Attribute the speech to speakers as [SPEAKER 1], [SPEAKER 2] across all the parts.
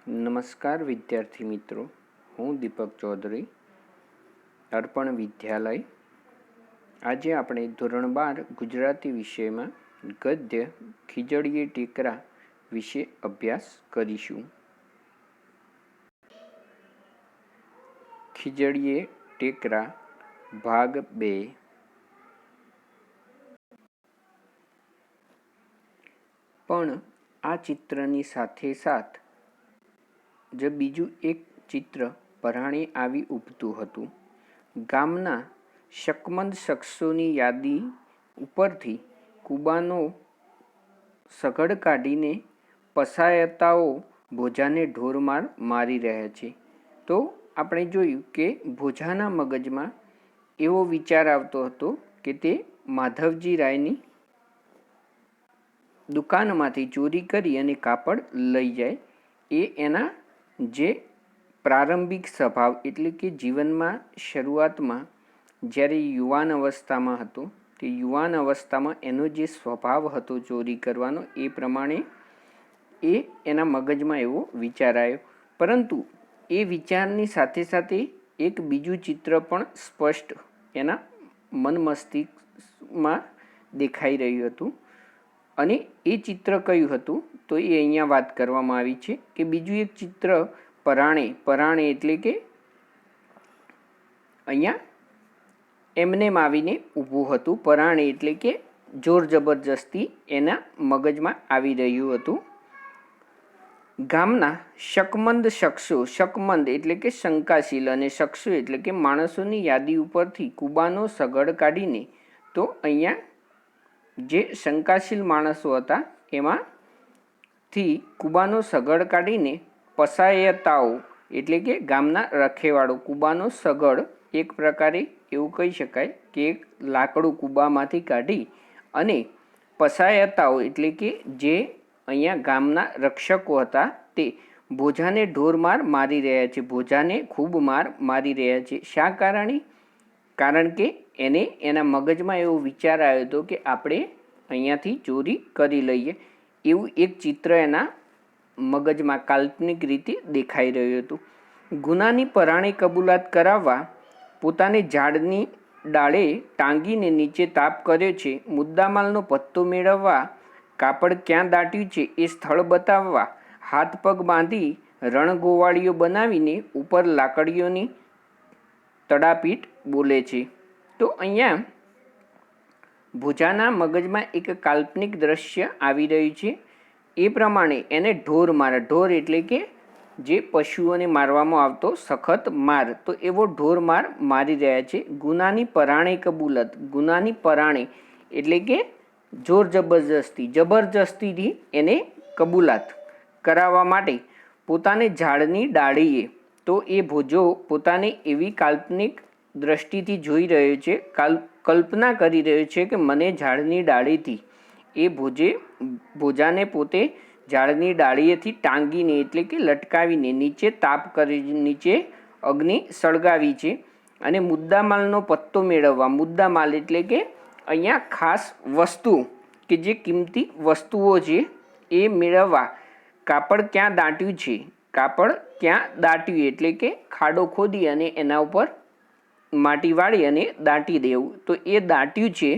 [SPEAKER 1] નમસ્કાર વિદ્યાર્થી મિત્રો, હું દીપક ચૌધરી, અર્પણ વિદ્યાલય. આજે આપણે ધોરણ 12 ગુજરાતી વિષયમાં ગદ્ય ખીજડીએ ટેકરા વિશે અભ્યાસ કરીશું. ખીજડીએ ટેકરા ભાગ 2. પણ આ ચિત્રની સાથે સાથ જ બીજું એક ચિત્ર પરાણે આવી ઊભતું હતું. ગામના શકમંદ શખ્સોની યાદી ઉપરથી કુબાનો સઘળ કાઢીને પસાયતાઓ ભોજાને ઢોરમાર મારી રહ્યા છે. તો આપણે જોયું કે ભોજાના મગજમાં એવો વિચાર આવતો હતો કે તે માધવજી રાયની દુકાનમાંથી ચોરી કરી અને કાપડ લઈ જાય. એ એના જે પ્રારંભિક સ્વભાવ એટલે કે જીવનમાં શરૂઆતમાં જ્યારે યુવાન અવસ્થામાં હતો તે યુવાન અવસ્થામાં એનો જે સ્વભાવ હતો ચોરી કરવાનો, એ પ્રમાણે એના મગજમાં એવો વિચાર આવ્યો. પરંતુ એ વિચારની સાથે સાથે એક બીજું ચિત્ર પણ સ્પષ્ટ એના મન મસ્તિષ્કમાં દેખાઈ રહ્યું હતું. અને એ ચિત્ર કયું હતું તો એ અહીંયા વાત કરવામાં આવી છે કે બીજું એક ચિત્ર પરાણે એટલે કે અહીંયા એમનેમ આવીને ઊભું હતું. પરાણે એટલે કે જોર જબરજસ્તી એના મગજમાં આવી રહ્યું હતું. ગામના શકમંદ શખ્સો, શકમંદ એટલે કે શંકાશીલ અને શખ્સો એટલે કે માણસોની યાદી ઉપરથી કુબાનો સગડ કાઢીને, તો અહીંયા જે શંકાશીલ માણસો હતા એમાંથી કુબાનો સગડ કાઢીને પસાયતાઓ એટલે કે ગામના રખેવાળો, કુબાનો સગડ એક પ્રકારે એવું કહી શકાય કે એક લાકડું કુબામાંથી કાઢી અને પસાયતાઓ એટલે કે જે અહીંયા ગામના રક્ષકો હતા તે ભોજાને ઢોરમાર મારી રહ્યા છે, ભોજાને ખૂબ માર મારી રહ્યા છે. શા કારણે? કારણ કે એને એના મગજમાં એવો વિચાર આવ્યો હતો કે આપણે અહીંયાથી ચોરી કરી લઈએ. એવું એક ચિત્ર એના મગજમાં કાલ્પનિક રીતે દેખાઈ રહ્યું હતું. ગુનાની પરાણે કબૂલાત કરાવવા પોતાને ઝાડની ડાળે ટાંગીને નીચે તાપ કર્યો છે. મુદ્દામાલનો પત્તો મેળવવા કાપડ ક્યાં દાટ્યું છે એ સ્થળ બતાવવા હાથ પગ બાંધી રણગોવાળીઓ બનાવીને ઉપર લાકડીઓની તડાપીટ બોલે છે. તો અહીંયા ભોજાના મગજમાં એક કાલ્પનિક દ્રશ્ય આવી રહ્યું છે. એ પ્રમાણે એને ઢોર મારે, ઢોર એટલે કે જે પશુઓને મારવામાં આવતો સખત માર, તો એવો ઢોર માર મારી રહ્યા છે. ગુનાની પરાણે કબૂલત, ગુનાની પરાણે એટલે કે જોર જબરજસ્તીથી એને કબૂલાત કરાવવા માટે પોતાને ઝાડની ડાળીએ, તો એ ભોજો પોતાને એવી કાલ્પનિક દ્રષ્ટિથી જોઈ રહ્યો છે, કલ્પના કરી રહ્યો છે કે મને ઝાડની ડાળીથી, એ ભોજાને પોતે ઝાડની ડાળીએથી ટાંગીને એટલે કે લટકાવીને નીચે તાપ કરી, નીચે અગ્નિ સળગાવી છે. અને મુદ્દામાલનો પત્તો મેળવવા, મુદ્દામાલ એટલે કે અહીંયા ખાસ વસ્તુ કે જે કિંમતી વસ્તુઓ છે એ મેળવવા કાપડ ક્યાં દાટ્યું છે, કાપડ ક્યાં દાટ્યું એટલે કે ખાડો ખોદી અને એના ઉપર માટી વાળી અને દાટી દેવું. તો એ દાટ્યું છે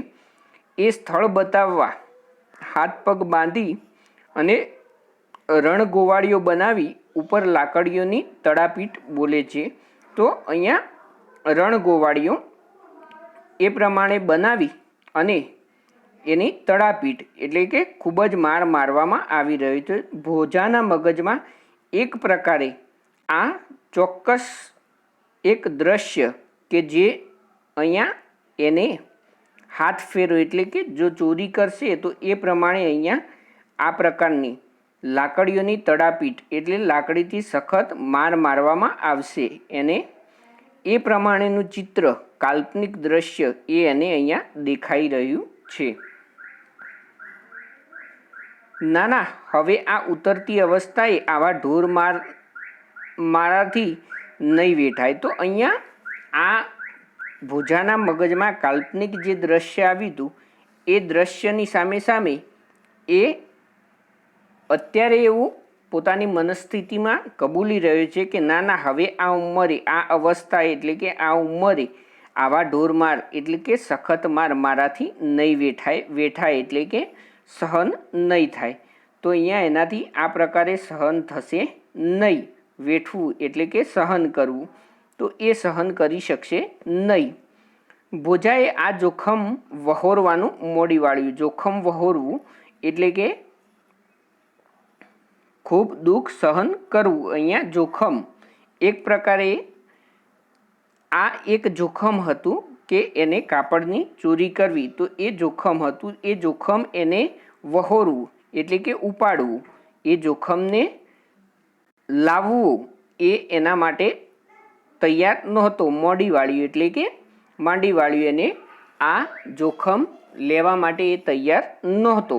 [SPEAKER 1] એ સ્થળ બતાવવા હાથ પગ બાંધી અને રણગોવાળીઓ બનાવી ઉપર લાકડીઓની તડાપીટ બોલે છે. તો અહીંયા રણગોવાળીઓ એ પ્રમાણે બનાવી અને એની તડાપીટ એટલે કે ખૂબ જ માર મારવામાં આવી રહ્યો છે. ભોજાના મગજમાં એક પ્રકારે આ ચોક્કસ એક દ્રશ્ય કે જે અહીંયા એને હાથ ફેરો એટલે કે જો ચોરી કરશે તો એ પ્રમાણે અહીંયા આ પ્રકારની લાકડીઓની તડાપીટ એટલે લાકડીથી સખત માર મારવામાં આવશે. એને એ પ્રમાણેનું ચિત્ર, કાલ્પનિક દ્રશ્ય એ એને અહીંયા દેખાઈ રહ્યું છે. નાના, હવે આ ઉતરતી અવસ્થાએ આવા ઢોર મારાથી નહીં વેઠાય. તો અહીંયા આ ભોજાના મગજમાં કાલ્પનિક જે દ્રશ્ય આવ્યું હતું એ દ્રશ્યની સામે સામે એ અત્યારે એવું પોતાની મનસ્થિતિમાં કબૂલી રહ્યો છે કે ના ના, હવે આ ઉંમરે, આ અવસ્થા એટલે કે આ ઉંમરે આવા ઢોર માર એટલે કે સખત માર મારાથી નહીં વેઠાય એટલે કે સહન નહીં થાય. તો અહીંયા એનાથી આ પ્રકારે સહન થશે નહીં. વેઠવું એટલે કે સહન કરવું, તો એ સહન કરી શકશે નહીં. ભોજાએ આ જોખમ વહોરવાનું મોડી વાળ્યું. જોખમ વહોરવું એટલે કે ખૂબ દુઃખ સહન કરવું. અહીંયા જોખમ એક પ્રકારે આ એક જોખમ હતું કે એને કાપડની ચોરી કરવી, તો એ જોખમ હતું. એ જોખમ એને વહોરવું એટલે કે ઉપાડવું, એ જોખમને લાવવું એ એના માટે તૈયાર નહોતો. મોડી વાળ્યું એટલે કે માંડી વાળ્યું, એને આ જોખમ લેવા માટે એ તૈયાર નહોતો.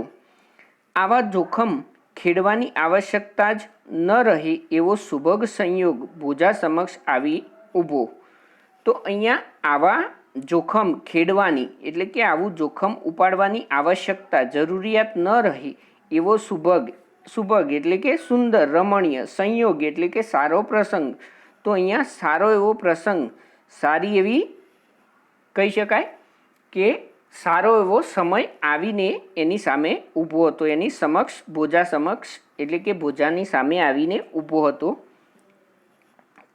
[SPEAKER 1] આવા જોખમ ખેડવાની આવશ્યકતા જ ન રહે એવો સુભગ સંયોગ ભોજા સમક્ષ આવી ઊભો. તો અહીંયા આવા જોખમ ખેડવાની એટલે કે આવું જોખમ ઉપાડવાની આવશ્યકતા, જરૂરિયાત ન રહે એવો સુભગ એટલે કે સુંદર, રમણીય, સંયોગ એટલે કે સારો પ્રસંગ. તો અહીંયા સારો એવો પ્રસંગ, સારી એવી કહી શકાય કે સારો એવો સમય આવીને એની સામે ઊભો હતો. એની સમક્ષ, ભોજા સમક્ષ એટલે કે ભોજાની સામે આવીને ઊભો હતો.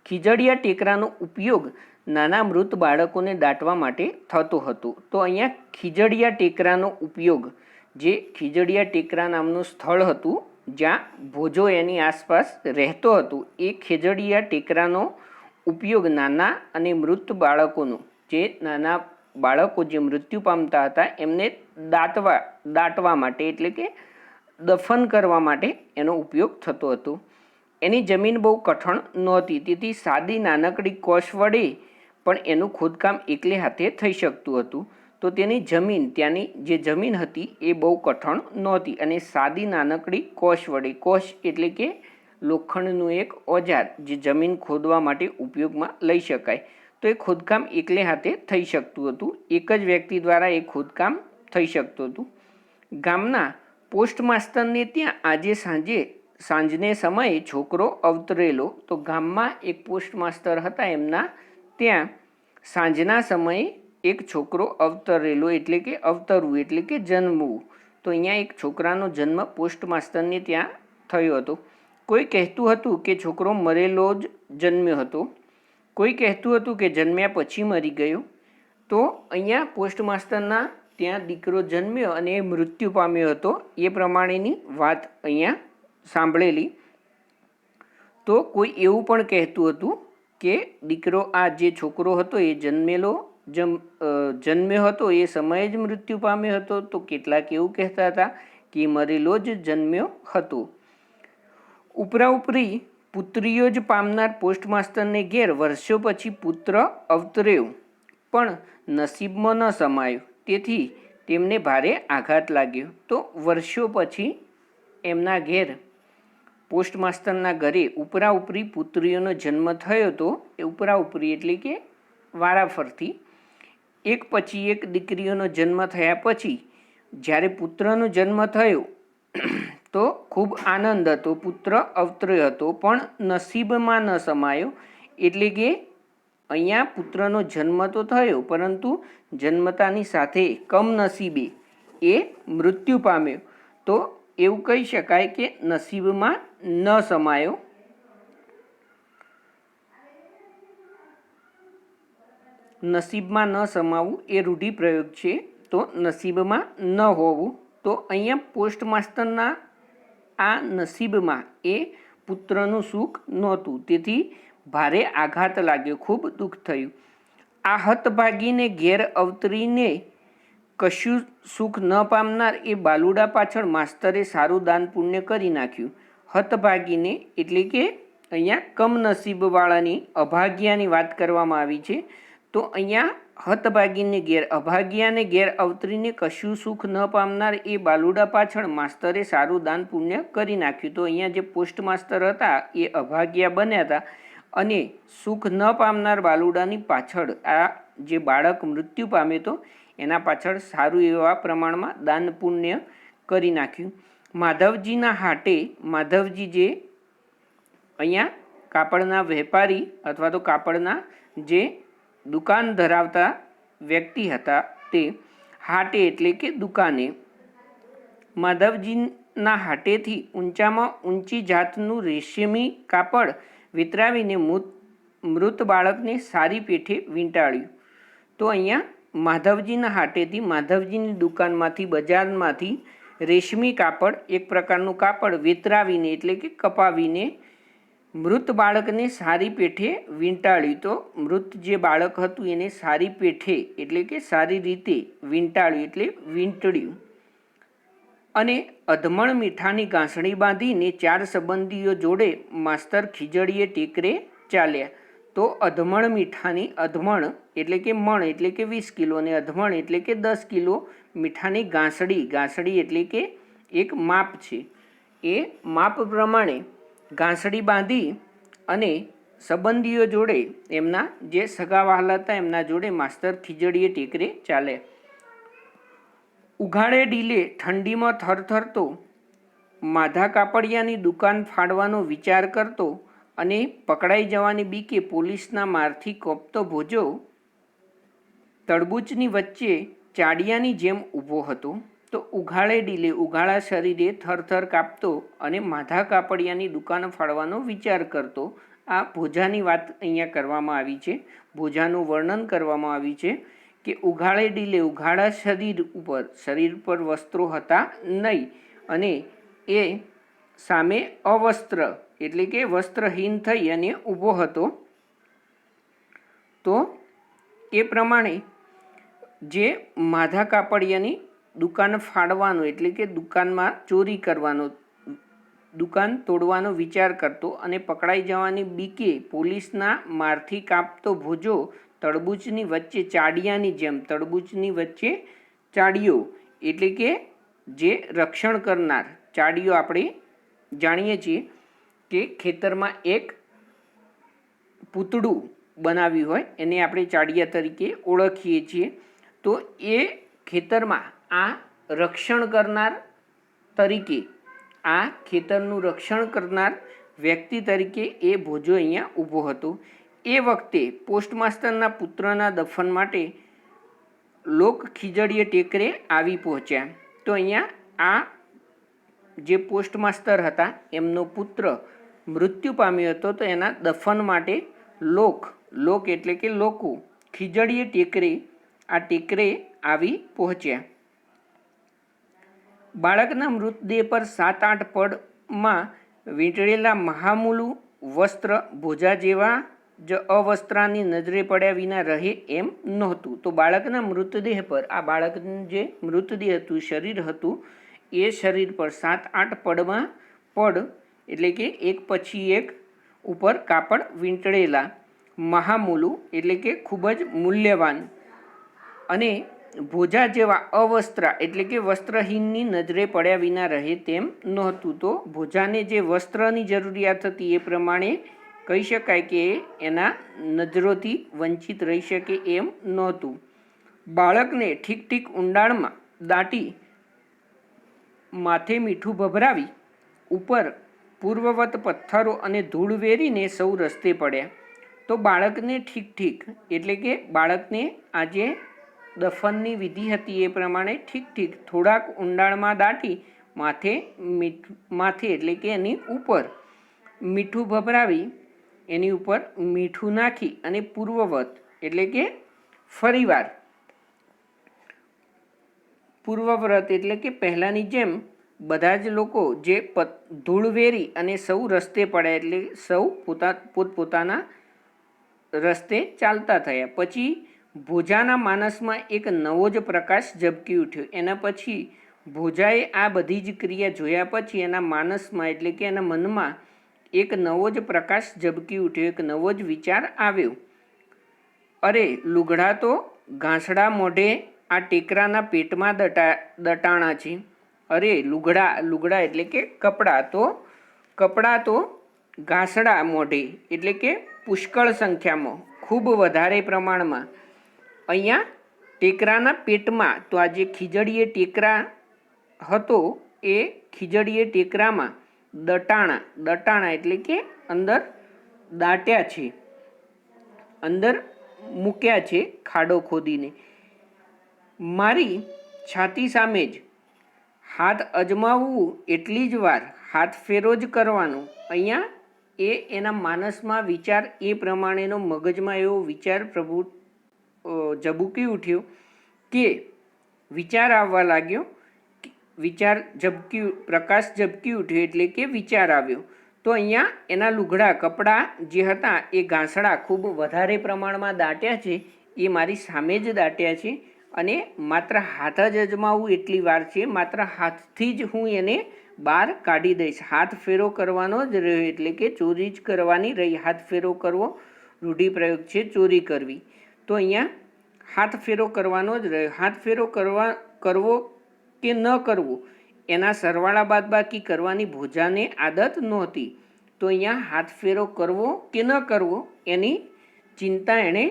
[SPEAKER 1] ખીજડીયા ટેકરાનો ઉપયોગ નાના મૃત બાળકોને દાટવા માટે થતો હતો. તો અહીંયા ખીજડીયા ટેકરાનો ઉપયોગ, જે ખીજડીયા ટેકરા નામનું સ્થળ હતું જ્યાં ભોજો એની આસપાસ રહેતો હતો, એ ખીજડીયા ટેકરાનો ઉપયોગ નાના અને મૃત બાળકોનો, જે નાના બાળકો જે મૃત્યુ પામતા હતા એમને દાટવા માટે એટલે કે દફન કરવા માટે એનો ઉપયોગ થતો હતો. એની જમીન બહુ કઠણ નહોતી, તેથી સાદી નાનકડી કોશ વડે પણ એનું ખોદકામ એકલે હાથે થઈ શકતું હતું. તો તેની જમીન, ત્યાંની જે જમીન હતી એ બહુ કઠણ નહોતી અને સાદી નાનકડી કોશ વડે, કોશ એટલે કે લોખંડનું એક ઓજાર જે જમીન ખોદવા માટે ઉપયોગમાં લઈ શકાય, તો એ ખોદકામ એકલે હાથે થઈ શકતું હતું. એક જ વ્યક્તિ દ્વારા એ ખોદકામ થઈ શકતું હતું. ગામના પોસ્ટ માસ્તરને ત્યાં આજે સાંજને સમયે છોકરો અવતરેલો. તો ગામમાં એક પોસ્ટ માસ્તર હતા, એમના ત્યાં સાંજના સમયે એક છોકરો અવતરેલો એટલે કે અવતરવું એટલે કે જન્મવું. તો અહીંયા એક છોકરાનો જન્મ પોસ્ટ માસ્તરને ત્યાં થયો હતો. કોઈ કહેતું હતું કે છોકરો મરેલો જ જન્મ્યો હતો, કોઈ કહેતું હતું કે જન્મ્યા પછી મરી ગયો. તો અહીંયા પોસ્ટ માસ્તરના ત્યાં દીકરો જન્મ્યો અને એ મૃત્યુ પામ્યો હતો, એ પ્રમાણેની વાત અહીંયા સાંભળેલી. તો કોઈ એવું પણ કહેતું હતું કે દીકરો, આ જે છોકરો હતો એ જન્મ્યો હતો એ સમયે જ મૃત્યુ પામ્યો હતો. તો કેટલાક એવું કહેતા હતા કે મરેલો જ જન્મ્યો હતો. ઉપરાઉપરી પુત્રીઓ જ પામનાર પોસ્ટ માસ્તરને ઘેર વર્ષો પછી પુત્ર અવતર્યો, પણ નસીબમાં ન સમાયો, તેથી તેમને ભારે આઘાત લાગ્યો. તો વર્ષો પછી એમના ઘેર, પોસ્ટ માસ્તરના ઘરે ઉપરાઉપરી પુત્રીઓનો જન્મ થયો હતો. એ ઉપરાઉપરી એટલે કે વારાફરતી એક પછી એક દીકરીઓનો જન્મ થયા પછી જ્યારે પુત્રનો જન્મ થયો તો ખૂબ આનંદ હતો, પુત્ર અવતર્યો હતો, પણ નસીબમાં ન સમાયો. એટલે કે અહીંયા પુત્રનો જન્મ તો થયો, પરંતુ જન્મતાની સાથે કમનસીબે એ મૃત્યુ પામ્યો. તો એવું કહી શકાય કે નસીબમાં ન સમાયો. નસીબમાં ન સમાવું એ રૂઢિપ્રયોગ છે, તો નસીબમાં ન હોવું. તો અહીંયા પોસ્ટ માસ્તરના આ નસીબમાં એ પુત્રનું સુખ નહોતું, તેથી ભારે આઘાત લાગ્યો, ખૂબ દુઃખ થયું. આ હતભાગીને ઘેર અવતરીને કશું સુખ ન પામનાર એ બાલુડા પાછળ માસ્તરે સારું દાન પુણ્ય કરી નાખ્યું. હતભાગીને એટલે કે અહીંયા કમનસીબવાળાની, અભાગ્યાની વાત કરવામાં આવી છે. તો અહીંયા હતભાગીને ઘેર, અભાગ્યાને ઘેર અવતરીને કશું સુખ ન પામનાર એ બાલુડા પાછળ માસ્તરે સારું દાન પુણ્ય કરી નાખ્યું. તો અહીંયા જે પોસ્ટ માસ્તર હતા એ અભાગ્યા બન્યા હતા અને સુખ ન પામનાર બાલુડાની પાછળ આ જે બાળક મૃત્યુ પામ્યો તો એના પાછળ સારું એવા પ્રમાણમાં દાન પુણ્ય કરી નાખ્યું. માધવજીના હાટે માધવજી જે અહીંયા કાપડના વેપારી અથવા તો કાપડના જે દુકાન ધરાવતા વ્યક્તિ હતા તે હાટે એટલે કે દુકાને માધવજીના હાટેથી ઊંચામાં ઊંચી જાતનું રેશમી કાપડ વિતરાવીને મૃત બાળકને સારી પેઠે વીંટાળ્યું. તો અહીંયા માધવજીના હાટેથી માધવજીની દુકાનમાંથી બજારમાંથી રેશમી કાપડ એક પ્રકારનું કાપડ વેતરાવીને એટલે કે કપાવીને મૃત બાળકને સારી પેઠે વીંટાળ્યું. તો મૃત જે બાળક હતું એને સારી પેઠે એટલે કે સારી રીતે વીંટાળ્યું એટલે વીંટળ્યું. અને અધમણ મીઠાની ગાંસડી બાંધીને 4 સંબંધીઓ જોડે માસ્તર ખીજડીએ ટેકરે ચાલ્યા. તો અધમણ મીઠાની, અધમણ એટલે કે મણ એટલે કે 20 કિલો અને અધમણ એટલે કે 10 કિલો મીઠાની ગાંસડી, ગાંસડી એટલે કે એક માપ છે, એ માપ પ્રમાણે ગાંસડી બાંધી અને સંબંધીઓ જોડે એમના જે સગા વહાલા હતા એમના જોડે માસ્તર ખીજડીએ ટેકરે ચાલે. ઉઘાડે ડીલે ઠંડીમાં થરથરતો માધા કાપડિયાની દુકાન ફાડવાનો વિચાર કરતો અને પકડાઈ જવાની બીકે પોલીસના મારથી કોપતો ભોજો તડબૂચની વચ્ચે ચાડિયાની જેમ ઊભો હતો. તો ઉઘાડે ડીલે ઉઘાડા શરીરે થરથર કાપતો અને માધા કાપડિયાની દુકાન ફાડવાનો વિચાર કરતો. આ ભોજાની વાત અહીંયા કરવામાં આવી છે, ભોજાનું વર્ણન કરવામાં આવ્યું છે કે ઉઘાડે ડીલે ઉઘાડા શરીર પર વસ્ત્રો હતા નહીં અને એ સામે અવસ્ત્ર એટલે કે વસ્ત્રહીન થઈ અને ઊભો હતો. તો એ પ્રમાણે જે માધા કાપડિયાની દુકાન ફાડવાનો એટલે કે દુકાનમાં ચોરી કરવાનો, દુકાન તોડવાનો વિચાર કરતો અને પકડાઈ જવાની બીકે પોલીસના મારથી કાપતો ભોજો તડબૂચની વચ્ચે ચાડિયાની જેમ, તડબૂચની વચ્ચે ચાડિયો એટલે કે જે રક્ષણ કરનાર, ચાડિયો આપણે જાણીએ છીએ કે ખેતરમાં એક પૂતળું બનાવ્યું હોય એને આપણે ચાડિયા તરીકે ઓળખીએ છીએ. તો એ ખેતરમાં આ રક્ષણ કરનાર તરીકે, આ ખેતરનું રક્ષણ કરનાર વ્યક્તિ તરીકે એ ભોજો અહીંયા ઊભો હતો. એ વખતે પોસ્ટમાસ્ટરના પુત્રના દફન માટે લોક ખીજડીએ ટેકરે આવી પહોંચ્યા. તો અહીંયા આ જે પોસ્ટમાસ્ટર હતા એમનો પુત્ર મૃત્યુ પામ્યો હતો, તો એના દફન માટે લોક એટલે કે લોકો ખીજડીએ ટેકરે, આ ટેકરે આવી પહોંચ્યા. બાળકના મૃતદેહ પર 7-8 પડમાં વીંટળેલા મહામૂલું વસ્ત્ર ભોજા જેવા જ અવસ્ત્રાની નજરે પડ્યા વિના રહે એમ નહોતું. તો બાળકના મૃતદેહ પર, આ બાળકનું જે મૃતદેહ હતું, શરીર હતું, એ શરીર પર 7-8 પડમાં પડ એટલે કે એક પછી એક ઉપર કાપડ વીંટળેલા, મહામૂલું એટલે કે ખૂબ જ મૂલ્યવાન, અને ભોજા જેવા અવસ્ત્રા એટલે કે વસ્ત્રહીનની નજરે પડ્યા વિના રહે તેમ નહોતું. તો ભોજાને જે વસ્ત્રની જરૂરિયાત હતી એ પ્રમાણે કહી શકાય કે એના નજરોથી વંચિત રહી શકે એમ નહોતું. બાળકને ઠીક ઊંડાણમાં દાટી માથે મીઠું ભભરાવી ઉપર પૂર્વવત પથ્થરો અને ધૂળ વેરીને સૌ રસ્તે પડ્યા. તો બાળકને ઠીક એટલે કે બાળકને આજે દફનની વિધિ હતી એ પ્રમાણે ઠીક થોડાક ઊંડાણમાં દાટી માથે એટલે કે એની ઉપર મીઠું ભભરાવી એની ઉપર મીઠું નાખી અને પૂર્વવત એટલે કે ફરીવાર, પૂર્વવ્રત એટલે કે પહેલાંની જેમ બધા જ લોકો જે ધૂળ વેરી અને સૌ રસ્તે પડ્યા એટલે સૌ પોતપોતાના રસ્તે ચાલતા થયા. પછી ભોજાના માનસમાં એક નવો જ પ્રકાશ ઝબકી ઉઠ્યો. એના પછી ભોજાએ આ બધી જ ક્રિયા જોયા પછી એના માનસમાં એટલે કે એના મનમાં એક નવો જ પ્રકાશ ઝબકી ઉઠ્યો, એક નવો જ વિચાર આવ્યો. અરે લુગડા તો ઘાસડા મોઢે આ ટેકરાના પેટમાં દટાણા છે. અરે લુગડા એટલે કે કપડાં તો ઘાસડા મોઢે એટલે કે પુષ્કળ સંખ્યામાં, ખૂબ વધારે પ્રમાણમાં અહીંયા ટેકરાના પેટમાં, તો આ જે ખીજડીએ ટેકરા હતો એ ખીજડીએ ટેકરામાં દટાણા એટલે કે અંદર દાટ્યા છે, અંદર મૂક્યા છે ખાડો ખોદીને. મારી છાતી સામે જ હાથ અજમાવવું એટલી જ વાર હાથ ફેરો જ કરવાનો. અહીંયા એના માનસમાં વિચાર એ પ્રમાણેનો મગજમાં એવો વિચાર પ્રભુ ઝબૂકી ઉઠ્યો કે વિચાર આવવા લાગ્યો, પ્રકાશ ઝબકી ઉઠ્યો એટલે કે વિચાર આવ્યો. તો અહીંયા એના લુગડા કપડાં જે હતા એ ઘાસડા ખૂબ વધારે પ્રમાણમાં દાટ્યા છે, એ મારી સામે જ દાટ્યા છે અને માત્ર હાથ જ અજમાવવું એટલી વાર છે, માત્ર હાથથી જ હું એને બહાર કાઢી દઈશ. હાથ ફેરો કરવાનો જ રહ્યો એટલે કે ચોરી જ કરવાની રહી. હાથ ફેરો કરવો રૂઢિપ્રયોગ છે, ચોરી કરવી. તો અહીંયા હાથ ફેરો કરવાનો જ રહ્યો. હાથ ફેરો કરવો કે ન કરવો એના સરવાળા બાદબાકી કરવાની ભોજાને આદત નહોતી. તો અહીંયા હાથ ફેરો કરવો કે ન કરવો એની ચિંતા એણે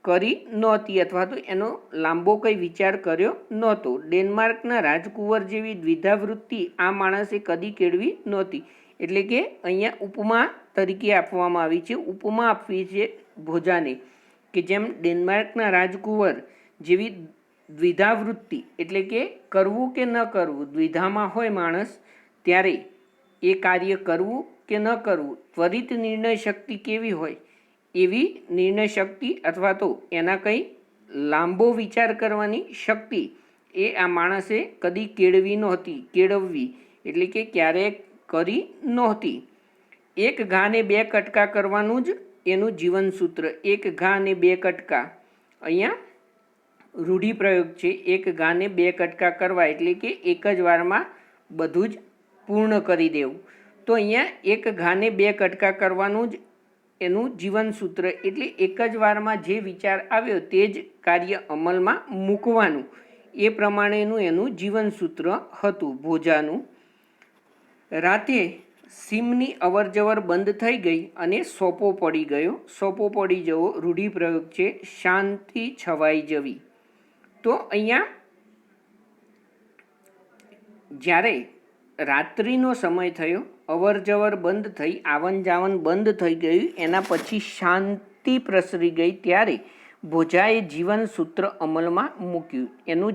[SPEAKER 1] કરી નહોતી, અથવા તો એનો લાંબો કંઈ વિચાર કર્યો નહોતો. ડેનમાર્કના રાજકુંવર જેવી દ્વિધાવૃત્તિ આ માણસે કદી કેળવી નહોતી. એટલે કે અહીંયા ઉપમા તરીકે આપવામાં આવી છે, ઉપમા આપવી છે ભોજાને, કે જેમ ડેનમાર્કના રાજકુંવર જેવી દ્વિધાવૃત્તિ એટલે કે કરવું કે ન કરવું, દ્વિધામાં હોય માણસ, ત્યારે એ કાર્ય કરવું કે ન કરવું, ત્વરિત નિર્ણય શક્તિ કેવી હોય એવી નિર્ણય શક્તિ અથવા તો એના કંઈ લાંબો વિચાર કરવાની શક્તિ એ આ માણસે કદી કેળવવી એટલે કે ક્યારેય કરી નહોતી. એક ઘાને બે કટકા કરવાનું જ એનું જીવનસૂત્ર. એક ઘા ને બે કટકા અહીંયા રૂઢિપ્રયોગ છે. એક ઘાને બે કટકા કરવા એટલે કે એક જ વારમાં બધું જ પૂર્ણ કરી દેવું. તો અહીંયા એક ઘાને બે કટકા કરવાનું જ એનું જીવનસૂત્ર એટલે એક જ વારમાં જે વિચાર આવ્યો તે જ કાર્ય અમલમાં મૂકવાનું, એ પ્રમાણેનું એનું જીવનસૂત્ર હતું ભોજાનું. રાતે સીમની અવરજવર બંધ થઈ ગઈ અને સોપો પડી ગયો. સોપો પડી જવો રૂઢિપ્રયોગ છે, શાંતિ છવાઈ જવી. તો અહીંયા જ્યારે રાત્રિનો સમય થયો, અવરજવર બંધ થઈ, આવન જાવન બંધ થઈ ગયું, એના પછી શાંતિ પ્રસરી ગઈ, ત્યારે ભોજાએ જીવનસૂત્ર અમલમાં મૂક્યું. એનું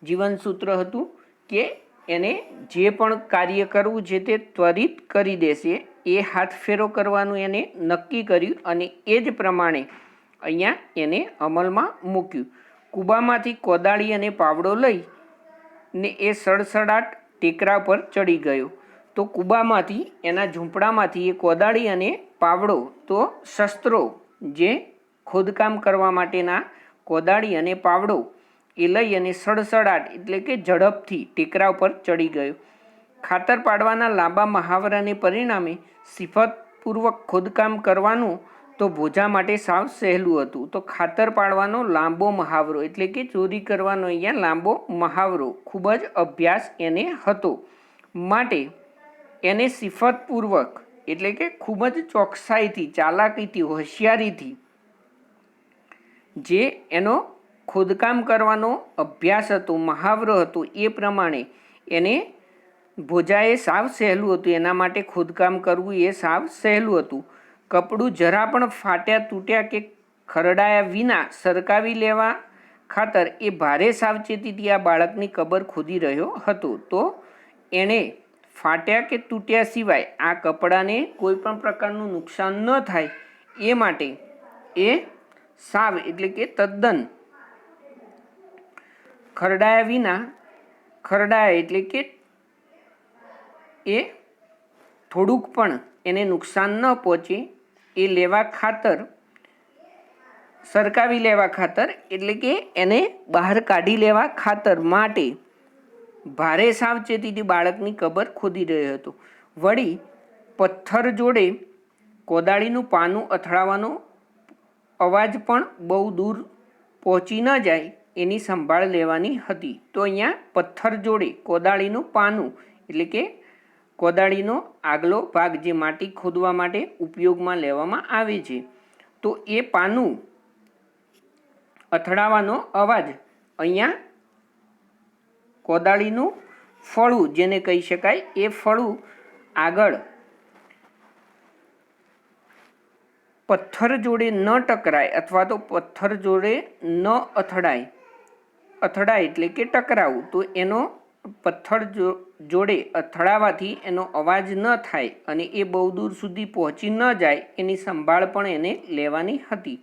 [SPEAKER 1] જીવનસૂત્ર હતું કે એને જે પણ કાર્ય કરવું છે તે ત્વરિત કરી દેશે. એ હાથ ફેરો કરવાનું એને નક્કી કર્યું અને એ જ પ્રમાણે અહીંયા એને અમલમાં મૂક્યું. કૂબામાંથી કોદાળી અને પાવડો લઈ ને એ સડસડાટ ટેકરા પર ચડી ગયો. તો કૂબામાંથી, એના ઝૂંપડામાંથી એ કોદાળી અને પાવડો, તો શસ્ત્રો જે ખોદકામ કરવા માટેના કોદાળી અને પાવડો એ લઈ અને સડસડાટ એટલે કે ઝડપથી ટેકરા ઉપર ચડી ગયો. ખાતર પાડવાના લાંબા મહાવરાને પરિણામે સિફતપૂર્વક ખોદકામ કરવાનું તો ભોજા માટે સાવ સહેલું હતું. તો ખાતર પાડવાનો લાંબો મહાવરો એટલે કે ચોરી કરવાનો અહીંયા લાંબો મહાવરો, ખૂબ જ અભ્યાસ એને હતો, માટે એને સિફતપૂર્વક એટલે કે ખૂબ જ ચોકસાઈથી, ચાલાકીથી, હોશિયારીથી જે એનો ખોદકામ કરવાનો અભ્યાસ હતો, મહાવરો હતો, એ પ્રમાણે એને ભોજાએ સાવ સહેલું હતું. એના માટે ખોદકામ કરવું એ સાવ સહેલું હતું. કપડું જરા પણ ફાટ્યા તૂટ્યા કે ખરડાયા વિના સરકાવી લેવા ખાતર એ ભારે સાવચેતીથી આ બાળકની કબર ખોદી રહ્યો હતો. તો એણે ફાટ્યા કે તૂટ્યા સિવાય આ કપડાને કોઈ પણ પ્રકારનું નુકસાન ન થાય એ માટે એ સાવ એટલે કે તદ્દન ખરડાયા વિના, ખરડાયા એટલે કે એ થોડુંક પણ એને નુકસાન ન પહોંચે એ લેવા ખાતર, સરકાવી લેવા ખાતર એટલે કે એને બહાર કાઢી લેવા ખાતર માટે ભારે સાવચેતીથી બાળકની કબર ખોદી રહ્યો હતો. વળી પથ્થર જોડે કોદાળીનું પાનું અથડાવાનો અવાજ પણ બહુ દૂર પહોંચી ન જાય એની સંભાળ લેવાની હતી. તો અહીંયા પથ્થર જોડે કોદાળીનું પાનું એટલે કે કોદાળીનો આગલો ભાગ જે માટી ખોદવા માટે ઉપયોગમાં લેવામાં આવે છે, તો એ પાનું અથડાવાનો અવાજ અહીંયા કોદાળીનું ફળું જેને કહી શકાય, એ ફળું આગળ પથ્થર જોડે ન ટકરાય અથવા તો પથ્થર જોડે ન અથડાય એટલે કે ટકરાવું, તો એનો પથ્થર જોડે અથડાવાથી એનો અવાજ ન થાય અને એ બહુ દૂર સુધી પહોંચી ન જાય એની સંભાળ પણ એને લેવાની હતી.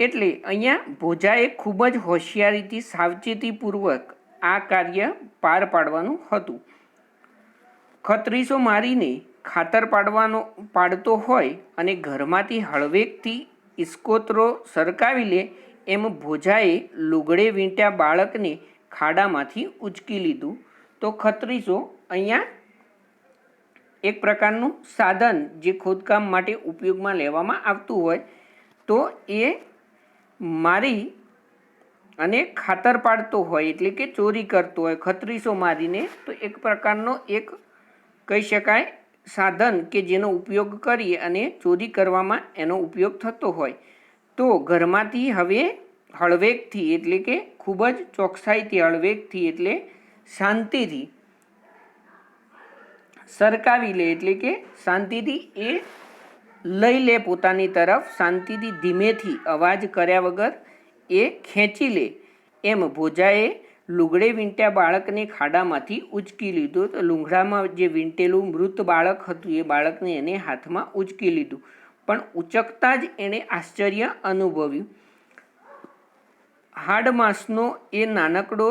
[SPEAKER 1] એટલે અહીંયા ભોજાએ ખૂબ જ હોશિયારીથી સાવચેતીપૂર્વક આ કાર્ય પાર પાડવાનું હતું. ખત્રીસો મારીને ખાતર પાડતો હોય અને ઘરમાંથી હળવેકથી ઇસ્કોતરો સરકાવી લે એમ ભોજાએ લુગડે વીંટ્યા બાળકને ખાડામાંથી ઉંચકી લીધું. તો ખત્રીસો અહીંયા એક પ્રકારનું સાધન જે ખોદકામ માટે ઉપયોગમાં લેવામાં આવતું હોય, તો એ મારી અને ખાતર પાડતો હોય એટલે કે ચોરી કરતો હોય ખત્રીસો મારીને, તો એક પ્રકારનો એક કહી શકાય સાધન કે જેનો ઉપયોગ કરી અને ચોરી કરવામાં એનો ઉપયોગ થતો હોય. તો ઘરમાંથી હવે હળવેકથી એટલે કે ખૂબ જ ચોકસાઈથી, હળવેકથી એટલે શાંતિથી સરકાવી લે એટલે કે શાંતિથી એ લઈ લે પોતાની તરફ, શાંતિથી ધીમેથી અવાજ કર્યા વગર એ ખેંચી લે એમ ભોજાએ લુગડે વીંટ્યા બાળકને ખાડામાંથી ઉંચકી લીધું. તો લુગડામાં જે વીંટેલું મૃત બાળક હતું એ બાળકને એને હાથમાં ઉંચકી લીધું. પણ ઉંચકતા જ એણે આશ્ચર્ય અનુભવ્યું. હાડમાંસનો એ નાનકડો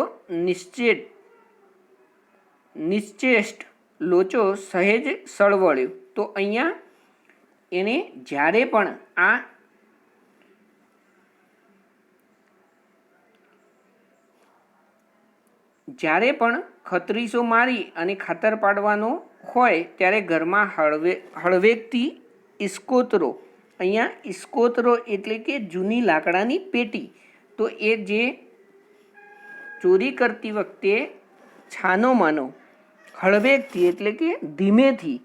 [SPEAKER 1] નિશ્ચેષ્ટ લોચો સહેજ સળવળ્યો. તો અહીંયા એણે જ્યારે પણ ખત્રીસો મારી અને ખાતર પાડવાનો હોય ત્યારે ઘરમાં હળવેકથી ઇસ્કોતરો, અહીંયા ઇસ્કોતરો એટલે કે જૂની લાકડાની પેટી, તો એ જે ચોરી કરતી વખતે છાનો માનો હળવેકથી એટલે કે ધીમેથી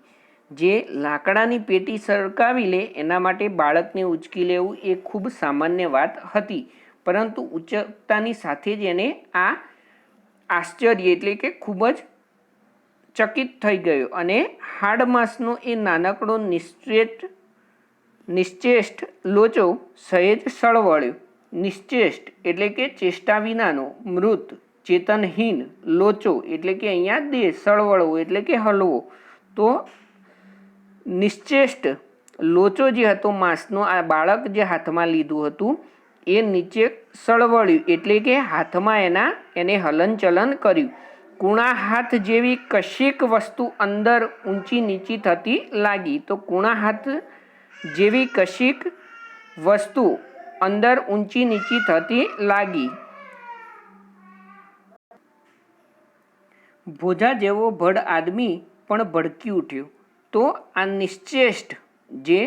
[SPEAKER 1] જે લાકડાની પેટી સરકાવી લે એના માટે બાળકને ઉંચકી લેવું એ ખૂબ સામાન્ય વાત હતી. પરંતુ ઉંચકતાની સાથે જ એને આ આશ્ચર્ય એટલે કે ખૂબ જ ચકિત થઈ ગયો અને હાડમાંસનો એ નાનકડો નિશ્ચેષ્ટ લોચો સહેજ સળવળ્યો. નિશ્ચેષ્ટ એટલે કે ચેષ્ટા વિનાનો, મૃત ચેતનહીન, લોચો એટલે કે અહીંયા દેહ, સળવળવો એટલે કે હલવો. તો નિશ્ચેષ્ટ લોચો જે હતો માંસનો, આ બાળક જે હાથમાં લીધું હતું એ નીચે સળવળ્યું એટલે કે હાથમાં એને હલનચલન કર્યું. કૂણા હાથ જેવી કશીક વસ્તુ અંદર ઊંચી નીચી થતી લાગી. તો કૂણા હાથ જેવી કશીક વસ્તુ અંદર ઊંચી નીચી થતી લાગી. ભોજા જેવો ભડ આદમી પણ ભડકી ઉઠ્યો. તો આ નિશ્ચેષ્ટ જે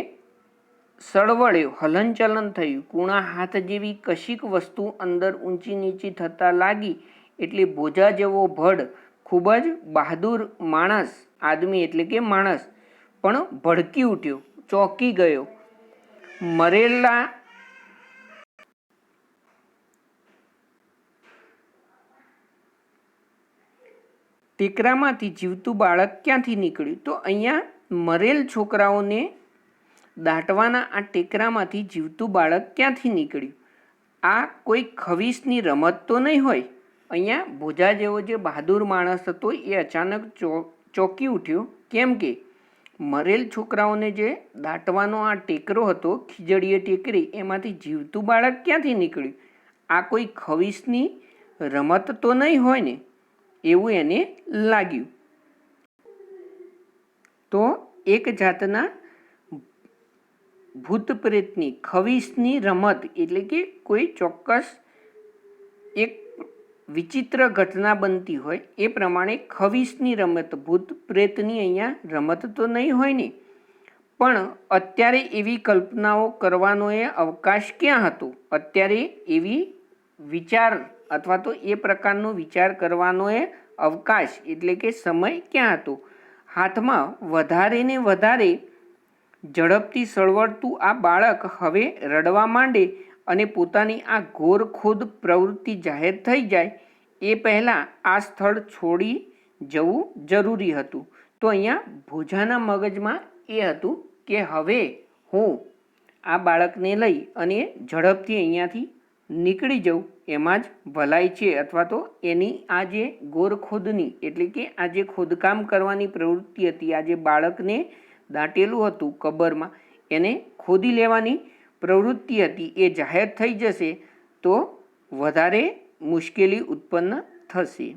[SPEAKER 1] સળવળ્યો, હલનચલન થયું, કૂણા હાથ જેવી કશીક વસ્તુ અંદર ઊંચી નીચી થતા લાગી એટલે ભોજા જેવો ભડ ખૂબ જ બહાદુર માણસ, આદમી એટલે કે માણસ પણ ભડકી ઉઠ્યો, ચોંકી ગયો. મરેલા ટેકરામાંથી જીવતું બાળક ક્યાંથી નીકળ્યું? તો અહીંયા મરેલ છોકરાઓને દાટવાના આ ટેકરામાંથી જીવતું બાળક ક્યાંથી નીકળ્યું? આ કોઈ ખવીસની રમત તો નહીં હોય. અહીંયા ભોજા જેવો જે બહાદુર માણસ હતો એ અચાનક ચોંકી ઉઠ્યો. કેમ કે મરેલ છોકરાઓને જે દાટવાનો આ ટેકરો હતો, ખીજડીએ ટેકરી, એમાંથી જીવતું બાળક ક્યાંથી નીકળ્યું? આ કોઈ ખવીસની રમત તો નહીં હોય ને, એવું એને લાગ્યું. તો એક જાતના ભૂત પ્રેતની ખવીસની રમત એટલે કે કોઈ ચોક્કસ એક વિચિત્ર ઘટના બનતી હોય એ પ્રમાણે ખવીસની રમત, ભૂત પ્રેતની અહીંયા રમત તો નહીં હોય ને. પણ અત્યારે એવી કલ્પનાઓ કરવાનો એ અવકાશ ક્યાં હતો? અત્યારે એવી વિચાર અથવા તો એ પ્રકારનો વિચાર કરવાનો એ અવકાશ એટલે કે સમય ક્યાં હતો? હાથમાં વધારે ને વધારે ઝડપથી સળવળતું આ બાળક હવે રડવા માંડે અને પોતાની આ ઘોરખોદ પ્રવૃત્તિ જાહેર થઈ જાય એ પહેલાં આ સ્થળ છોડી જવું જરૂરી હતું. તો અહીંયા ભોજાના મગજમાં એ હતું કે હવે હું આ બાળકને લઈ અને ઝડપથી અહીંયાથી નીકળી જવું એમાં જ ભલાઈ છે, અથવા તો એની આ જે ગોરખોદની એટલે કે આ જે ખોદકામ કરવાની પ્રવૃત્તિ હતી, આ જે બાળકને દાટેલું હતું કબરમાં એને ખોદી લેવાની પ્રવૃત્તિ હતી એ જાહેર થઈ જશે તો વધારે મુશ્કેલી ઉત્પન્ન થશે.